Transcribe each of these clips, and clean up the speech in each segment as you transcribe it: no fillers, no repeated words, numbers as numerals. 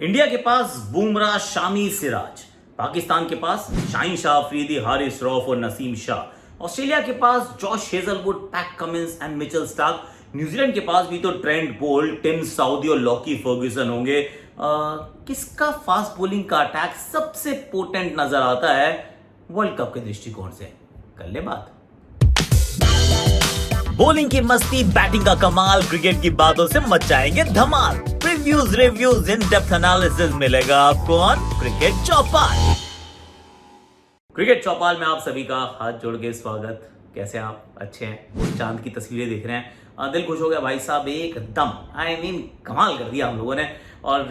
India के पास बुमराह, शामी, सिराज। पाकिस्तान के पास शाहीन शाह अफरीदी, हारिस रऊफ और नसीम शाह। ऑस्ट्रेलिया के पास Josh Hazlewood, Pat Cummins and Mitchell Starc. New Zealand के पास भी तो ट्रेंट बोल्ट, टिम साउदी और लॉकी फर्ग्यूसन होंगे। किसका फास्ट बॉलिंग का अटैक सबसे पोटेंट नजर आता है वर्ल्ड कप के दृष्टिकोण से? कर ले बात। बॉलिंग की मस्ती, बैटिंग का कमाल, क्रिकेट की बातों से मचाएंगे धमाल। Previews, reviews, in depth analysis मिलेगा आपको on cricket Chaupal. Cricket Chaupal में आप सभी का हाथ जोड़ के स्वागत। कैसे आप? अच्छे हैं? वो चांद की तस्वीरें देख रहे हैं, दिल खुश हो गया भाई साहब एकदम। आई मीन कमाल कर दिया हम लोगों ने और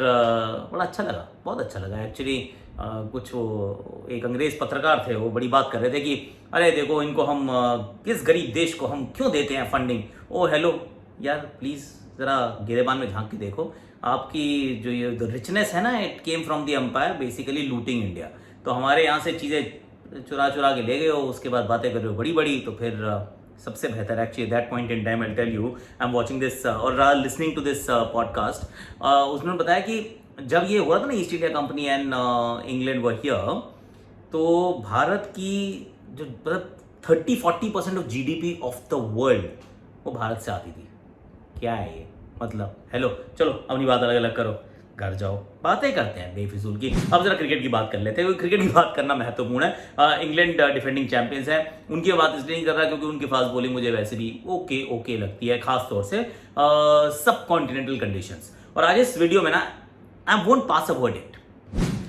बड़ा अच्छा लगा, बहुत अच्छा लगा एक्चुअली। कुछ वो एक अंग्रेज पत्रकार थे, वो बड़ी बात कर रहे थे कि अरे देखो इनको हम किस गरीब देश को हम क्यों देते हैं फंडिंग। ओ हेलो यार, प्लीज़ ज़रा गिरेबान में झांक के देखो। आपकी जो ये रिचनेस है ना, it came from the empire, basically looting India. तो हमारे यहाँ से चीज़ें चुरा चुरा के ले गए हो, उसके बाद बातें कर रहे हो बड़ी बड़ी। तो फिर सबसे बेहतर actually that point in time I tell you, I am watching this और लिसनिंग टू दिस पॉडकास्ट। उसने बताया कि जब ये हुआ था ना, East India Company and England were here, तो भारत की जो मतलब 30-40% of GDP of the world वो भारत से आती थी। क्या है ये मतलब? हेलो, चलो अपनी बात अलग अलग करो, घर जाओ, बातें करते हैं बेफिजूल की। अब जरा क्रिकेट की बात कर लेते हैं, क्रिकेट की बात करना महत्वपूर्ण है। इंग्लैंड डिफेंडिंग चैंपियंस है, उनकी बात इसलिए नहीं कर रहा क्योंकि उनकी फास्ट बॉलिंग मुझे वैसे भी ओके लगती है, खासतौर से सब कॉन्टिनेंटल कंडीशंस। और आज इस वीडियो में ना I won't pass a verdict,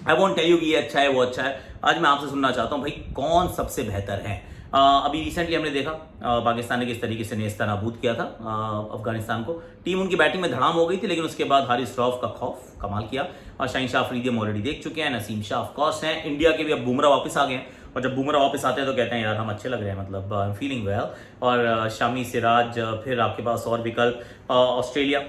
I won't tell you कि ये अच्छा है वो अच्छा है। आज मैं आपसे सुनना चाहता हूँ भाई कौन सबसे बेहतर है। अभी रिसेंटली हमने देखा पाकिस्तान ने किस तरीके से नेस्ता नाबूद किया था अफगानिस्तान को। टीम उनकी बैटिंग में धड़ाम हो गई थी, लेकिन उसके बाद हारिस रऊफ का खौफ कमाल किया। और शाहीन शाह अफरीदी हम ऑलरेडी देख चुके हैं, नसीम शाह ऑफ कोर्स हैं। इंडिया के भी अब बुमराह वापस आ गए हैं, और जब बुमराह वापस आते हैं तो कहते हैं यार हम अच्छे लग रहे हैं, मतलब आई एम फीलिंग वेल। और शामी, सिराज, फिर आपके पास और विकल्प। Australia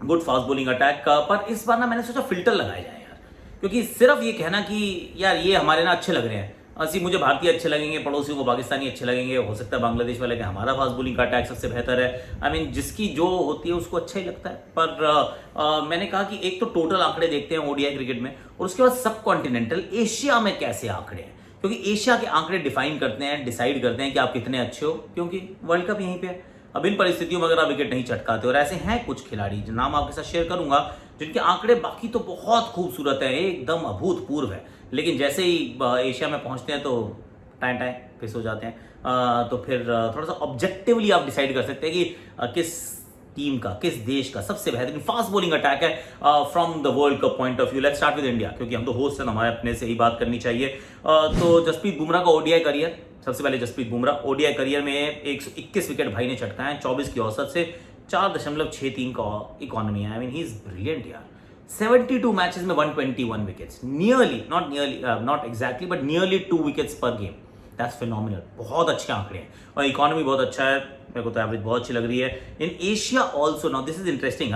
good fast bowling attack. पर इस बार ना मैंने सोचा फिल्टर लगाया जाए यार, क्योंकि सिर्फ ये कहना कि यार ये हमारे ना अच्छे लग रहे हैं, ऐसी मुझे भारतीय अच्छे लगेंगे, पड़ोसियों को पाकिस्तानी अच्छे लगेंगे, हो सकता है बांग्लादेश वाले के हमारा फास्ट बॉलिंग का अटैक सबसे बेहतर है। आई मीन जिसकी जो होती है उसको अच्छा ही लगता है। पर मैंने कहा कि एक तो टोटल आंकड़े देखते हैं ओडीआई क्रिकेट में, और उसके बाद सब कॉन्टिनेंटल एशिया में कैसे आंकड़े हैं, क्योंकि एशिया के आंकड़े डिफाइन करते हैं, डिसाइड करते हैं कि आप कितने अच्छे हो, क्योंकि वर्ल्ड कप यहीं पे है। अब इन परिस्थितियों में अगर आप विकेट नहीं चटकाते, और ऐसे हैं कुछ खिलाड़ी जो नाम आपके साथ शेयर करूंगा जिनके आंकड़े बाकी तो बहुत खूबसूरत है, एकदम अभूतपूर्व है, लेकिन जैसे ही एशिया में पहुंचते हैं तो टाइम फिस हो जाते हैं। तो फिर थोड़ा सा ऑब्जेक्टिवली आप डिसाइड कर सकते हैं कि किस टीम का, किस देश का सबसे बेहतरीन फास्ट बॉलिंग अटैक है from the world cup point of view. Let's start with India, क्योंकि हम तो होस्ट हैं, हमारे अपने से ही बात करनी चाहिए। तो जसप्रीत बुमराह का ओडीआई करियर, सबसे पहले जसप्रीत बुमराह ओडीआई करियर में 121 विकेट भाई ने चटकाए हैं, 24 की औसत से 4.63 का इकोनॉमी है। I mean he is brilliant यार। 72 मैचेस में 121 wickets, not exactly but nearly 2 wickets पर गेम। दैट्स फिनोमिनल, बहुत अच्छे आंकड़े हैं, और इकोनॉमी बहुत अच्छा है। मेरे को तो एवरेज बहुत अच्छी लग रही है। In Asia also, now this is interesting,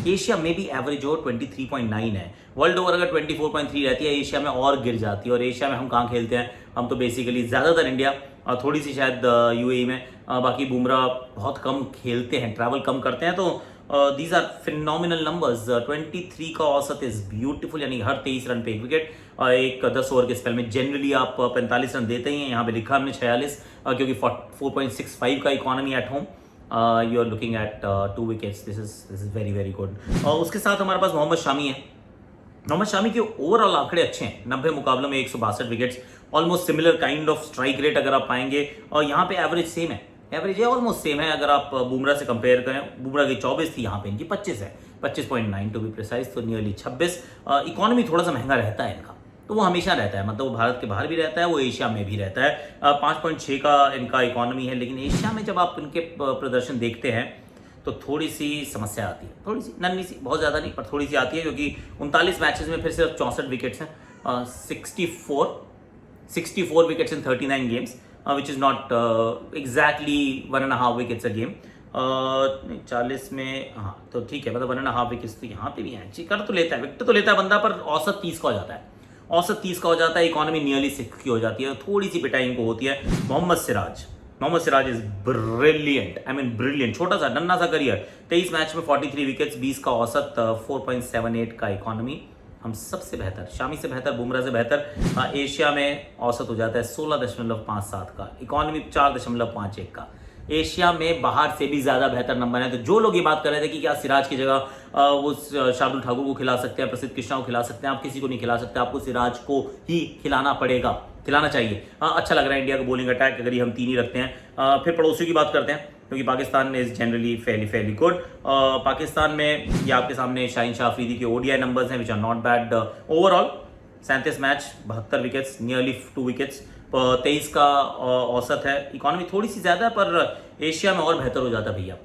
Asia में भी एवरेज ओवर 23.9 है। वर्ल्ड ओवर अगर 24.3 रहती है, एशिया में और गिर जाती है। और एशिया में हम कहाँ खेलते हैं? हम तो बेसिकली ज़्यादातर इंडिया और थोड़ी सी शायद यूएई में, बाकी बुमराह बहुत कम खेलते हैं, ट्रैवल कम करते हैं। तो दीज आर फिनोमिनल नंबर्स। 23 का औसत इज ब्यूटीफुल, यानी हर 23 रन पे एक विकेट। एक 10 ओवर के स्पेल में जनरली आप 45 रन देते ही हैं, यहाँ पे लिखा हमने 46, क्योंकि 4.65 का economy at home. You are looking at 2 wickets, this is very very good. और उसके साथ हमारे पास मोहम्मद शामी है। मोहम्मद शामी के ओवरऑल आंकड़े अच्छे हैं, 90 मुकाबलों में 162 wickets, almost similar kind of strike rate अगर आप पाएंगे। और यहाँ पे एवरेज सेम है, एवरेज है ऑलमोस्ट सेम है। अगर आप बुमराह से कंपेयर करें, बुमराह की 24 थी, यहाँ पे इनकी 25 है, 25.9 टू बी प्रिसाइज, तो नियरली 26। इकोनॉमी थोड़ा सा महंगा रहता है इनका, तो वो हमेशा रहता है, मतलब वो भारत के बाहर भी रहता है, वो एशिया में भी रहता है। 5.6 का इनका इकोनॉमी है, लेकिन एशिया में जब आप इनके प्रदर्शन देखते हैं तो थोड़ी सी समस्या आती है, थोड़ी सी, नन्ही सी, बहुत ज़्यादा नहीं पर थोड़ी सी आती है, क्योंकि 39 मैचेस में फिर सिर्फ 64 विकेट्स हैं। 64 wickets in 39 games, which is not exactly 1.5 wickets a game. 40 में, हाँ तो ठीक है, मतलब 1.5 विकेट्स तो यहाँ पे भी हैं, कर तो लेता है, विकेट तो लेता है बंदा, पर औसत 30 का हो जाता है, औसत 30 का हो जाता है, इकोनॉमी नियरली 6 की हो जाती है, थोड़ी सी पिटाई इनको होती है। Mohammed Siraj is brilliant, I mean brilliant, छोटा सा नन्ना सा करियर, 23 मैच में 43 विकेट्स, 20 का औसत, 4.78 का इकोनॉमी। हम सबसे बेहतर, शामी से बेहतर, बुमराह से बेहतर। एशिया में औसत हो जाता है 16.57 का, इकोनॉमी 4.51 का। एशिया में बाहर से भी ज्यादा बेहतर नंबर है। तो जो लोग ये बात कर रहे थे कि क्या सिराज की जगह वो शार्दुल ठाकुर को खिला सकते हैं, प्रसिद्ध कृष्णा को खिला सकते हैं, आप किसी को नहीं खिला सकते, आपको सिराज को ही खिलाना पड़ेगा, खिलाना चाहिए। अच्छा लग रहा है इंडिया को बॉलिंग अटैक, अगर ये हम 3 ही रखते हैं। फिर पड़ोसियों की बात करते हैं, क्योंकि Pakistan is generally fairly good. Pakistan में ये आपके सामने शाहीन शाह अफरीदी के ओडीआई नंबर्स हैं which are not bad overall. 37 match, 72 wickets, nearly 2 wickets, 23 का औसत है। इकोनॉमी थोड़ी सी ज्यादा है, पर एशिया में और बेहतर हो जाता भैया।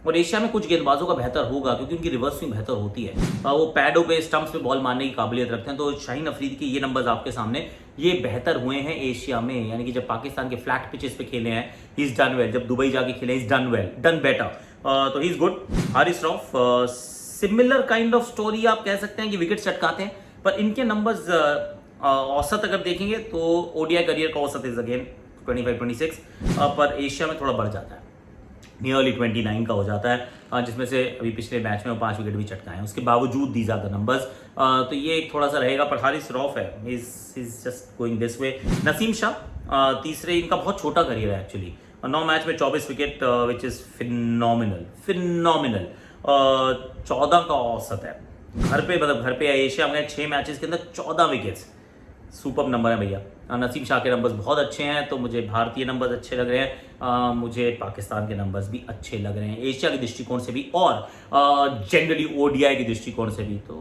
और एशिया में कुछ गेंदबाजों का बेहतर होगा क्योंकि उनकी रिवर्स स्विंग बेहतर होती है, वो पैडों पे, स्टंप्स पे बॉल मारने की काबिलियत रखते हैं। तो शाहीन अफरीदी के ये नंबर्स आपके सामने, ये बेहतर हुए हैं एशिया में। यानी कि जब पाकिस्तान के फ्लैट पिचेस पे खेले हैं, ही इज डन वेल। जब दुबई जाके खेले, is done well, done better. तो he is good. Haris Rauf, similar kind of story आप कह सकते हैं कि विकेट चटकाते हैं, पर इनके नंबर्स औसत अगर देखेंगे तो ओडीआई करियर का औसत इज अगेन 25-26, पर एशिया में थोड़ा बढ़ जाता है, नियरली 29 का हो जाता है, जिसमें से अभी पिछले मैच में वो 5 विकेट भी चटकाए हैं। उसके बावजूद दीज आर द नंबर्स। तो ये एक थोड़ा सा रहेगा, पर हारिस रऊफ है, is just going this way. Naseem Shah तीसरे, इनका बहुत छोटा करियर है एक्चुअली, 9 मैच में 24 विकेट, विच इज फिनोमिनल 14 का औसत है। घर पे, मतलब घर पे एशिया में 6 मैचेस के अंदर 14 विकेट्स, सुपर नंबर है भैया। नसीम शाह के नंबर्स बहुत अच्छे हैं, तो मुझे भारतीय नंबर्स अच्छे लग रहे हैं, मुझे पाकिस्तान के नंबर्स भी अच्छे लग रहे हैं, एशिया के दृष्टिकोण से भी और जनरली ओडीआई के दृष्टिकोण से भी। तो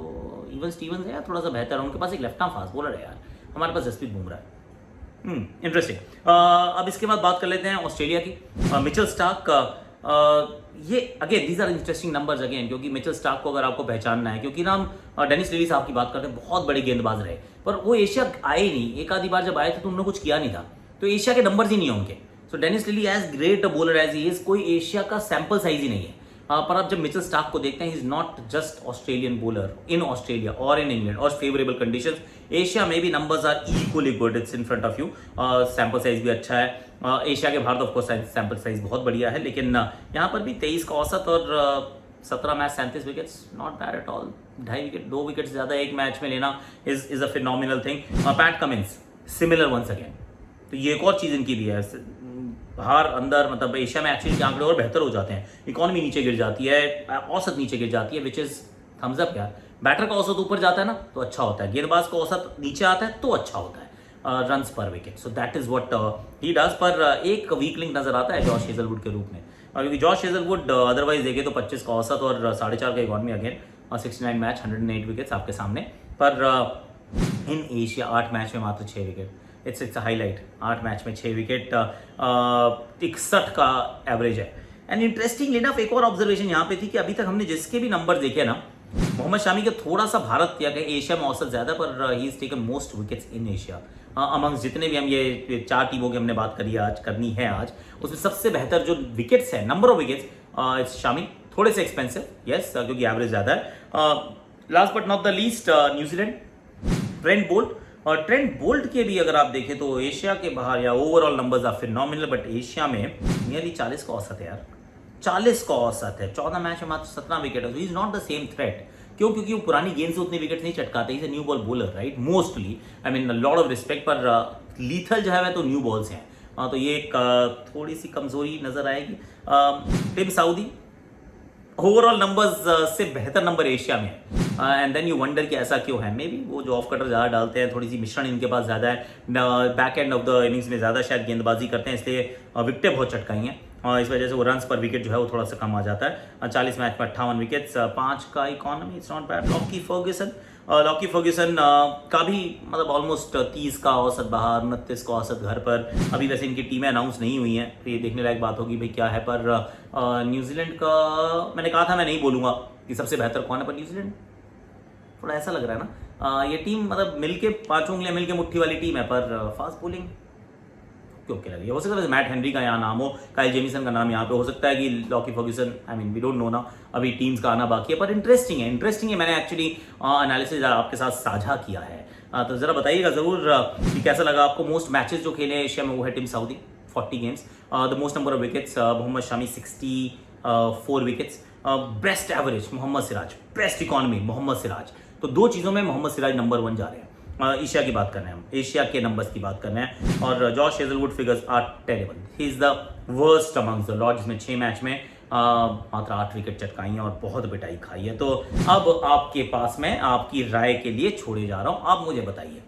इवन स्टीवंस है यार थोड़ा सा बेहतर है, उनके पास एक लेफ्ट आर्म फास्ट बॉलर है यार, हमारे पास जसप्रीत बुमराह है। इंटरेस्टिंग। अब इसके बाद बात कर लेते हैं ऑस्ट्रेलिया की। मिचेल स्टार्क, ये again these are interesting numbers again, क्योंकि मिचेल स्टार्क को अगर आपको पहचानना है, क्योंकि ना हम डेनिस लिली साहब की बात करते हैं, बहुत बड़े गेंदबाज रहे, पर वो एशिया आए ही नहीं। एक आधी बार जब आए थे तो उन्होंने कुछ किया नहीं था, तो एशिया के नंबर्स ही नहीं है उनके। So Dennis Lillee as great a bowler as he is, कोई एशिया का सैंपल साइज ही नहीं है। पर आप जब मिचेल स्टार्क को देखते हैं, he is not just Australian bowler in Australia और इन इंग्लैंड और फेवरेबल कंडीशंस। एशिया में भी numbers are equally good, it's in front of you. Sample size भी अच्छा है, एशिया के Bharat of course sample size बहुत बढ़िया है, लेकिन यहाँ पर भी 23 का औसत और 17 match 37 wickets, not bad at all. 2.5 wicket, 2 wicket ज्यादा एक मैच में लेना is a phenomenal thing. Pat Cummins similar once again, तो ये एक और चीज इनकी भी है, बाहर अंदर, मतलब एशिया में एक्चुअली आंकड़े और बेहतर हो जाते हैं, इकोनॉमी नीचे गिर जाती है, औसत नीचे गिर जाती है, विच इज थम्स अप यार। बैटर का औसत ऊपर जाता है ना तो अच्छा होता है, गेंदबाज का औसत नीचे आता है तो अच्छा होता है, रन्स पर wicket. So that is what he does. पर एक वीक लिंक नजर आता है जॉश हेजलवुड के रूप में, क्योंकि जॉश हेजलवुड अदरवाइज देखे तो 25 का औसत और 4.5 का इकोनॉमी अगेन, 69 मैच 108 विकेट्स आपके सामने। पर इन एशिया 8 मैच में मात्र 6 विकेट, इट्स हाईलाइट। 8 मैच में 6 विकेट, 61 का एवरेज है। एंड इंटरेस्टिंग इनफ एक और ऑब्जर्वेशन यहाँ पे थी कि अभी तक हमने जिसके भी नंबर देखे ना, मोहम्मद शामी के थोड़ा सा भारत या एशिया में औसत ज्यादा, पर he is taken most wickets in Asia. Amongst जितने भी हम ये 4 टीमों की हमने बात करनी है आज, उसमें सबसे बेहतर जो विकेट्स है, number of wickets, it's Shami. थोड़े से एक्सपेंसिव यस, क्योंकि एवरेज ज्यादा है। Last but not the least, New Zealand, Trent Boult. और ट्रेंट बोल्ट के भी अगर आप देखें तो एशिया के बाहर या overall numbers are phenomenal, but Asia में नियरली 40 का औसत है यार, 40 का औसत है, 14 मैच में मात्र 17 विकेट है। Is not the same threat. क्यों? क्योंकि वो पुरानी गेंद से उतने विकेट नहीं चटकाते, is a new ball bowler right, mostly. I mean lot of respect, पर लीथल जो है तो न्यू बॉल्स हैं। तो ये एक थोड़ी सी कमजोरी नजर आएगी। टिम साउदी ओवरऑल नंबर्स से बेहतर नंबर एशिया में है, एंड देन यू वंडर कि ऐसा क्यों है। मे बी वो जो ऑफ कटर ज़्यादा डालते हैं, थोड़ी सी मिश्रण इनके पास ज़्यादा है, back end of the innings में ज़्यादा शायद गेंदबाजी करते हैं, इसलिए विकेटें बहुत चटकाई हैं, इस वजह से वो रन्स पर विकेट जो है वो थोड़ा सा कम आ जाता है। 40 मैच में 58 विकेट्स, 5 का economy, it's not bad. Lockie Ferguson का भी मतलब ऑलमोस्ट 30 का औसत बाहर, 29 का औसत घर पर। अभी वैसे इनकी टीमें अनाउंस नहीं हुई हैं, तो ये देखने लायक बात होगी भाई क्या है। पर न्यूजीलैंड का मैंने कहा था मैं नहीं बोलूंगा कि सबसे बेहतर कौन है, पर न्यूजीलैंड थोड़ा ऐसा लग रहा है ना, ये टीम मतलब मिलके 5 उंगलियां मिलके मुट्ठी वाली टीम है, पर फास्ट बॉलिंग क्यों लग रही है। हो सकता है मैट हेनरी का यहाँ नाम हो, काइल जेमिसन का नाम यहाँ पे हो सकता है, कि Lockie Ferguson, I mean we don't know ना, अभी टीम्स का आना बाकी है, पर इंटरेस्टिंग है। मैंने एक्चुअली एनालिसिस आपके साथ साझा किया है, तो जरा बताइएगा जरूर कि कैसा लगा आपको। मोस्ट मैचेस जो खेले एशिया में वो है Tim Southee, 40 games. The most number of wickets Mohammed Shami 64 wickets. Best average Mohammed Siraj, best economy Mohammed Siraj तो दो चीज़ों में मोहम्मद सिराज नंबर 1 जा रहे हैं। एशिया की बात कर रहे हैं हम, एशिया के नंबर्स की बात कर रहे हैं। और Josh Hazlewood figures are terrible, he is the worst amongst the lot, जिसमें 6 मैच में मात्र 8 विकेट चटकाई हैं और बहुत पिटाई खाई है। तो अब आपके पास मैं आपकी राय के लिए छोड़े जा रहा हूं। आप मुझे बताइए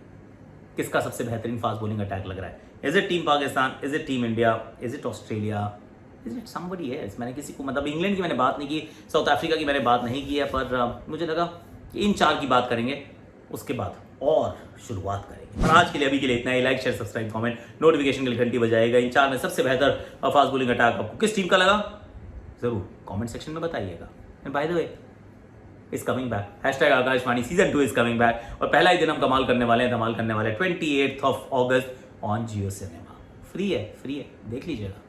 किसका सबसे बेहतरीन फास्ट बॉलिंग अटैक लग रहा है? Is it team Pakistan, is it team India, is it Australia, is it somebody else? मैंने किसी को, मतलब इंग्लैंड की मैंने बात नहीं की, साउथ अफ्रीका की मैंने बात नहीं की है, पर मुझे लगा कि इन 4 की बात करेंगे, उसके बाद और शुरुआत करेंगे। पर आज के लिए, अभी के लिए इतना ही। Like, share, subscribe, comment, notification के लिए घंटी बजाएगा। इन 4 में सबसे बेहतर फास्ट बॉलिंग अटैक आपको किस टीम का लगा, जरूर कमेंट सेक्शन में बताइएगा। And by the way, is coming back, hashtag Akashvani season 2 is coming back. और पहला ही दिन हम कमाल करने वाले हैं, धमाल करने वाले हैं। 28 August on Jio cinema. Free है, देख लीजिएगा।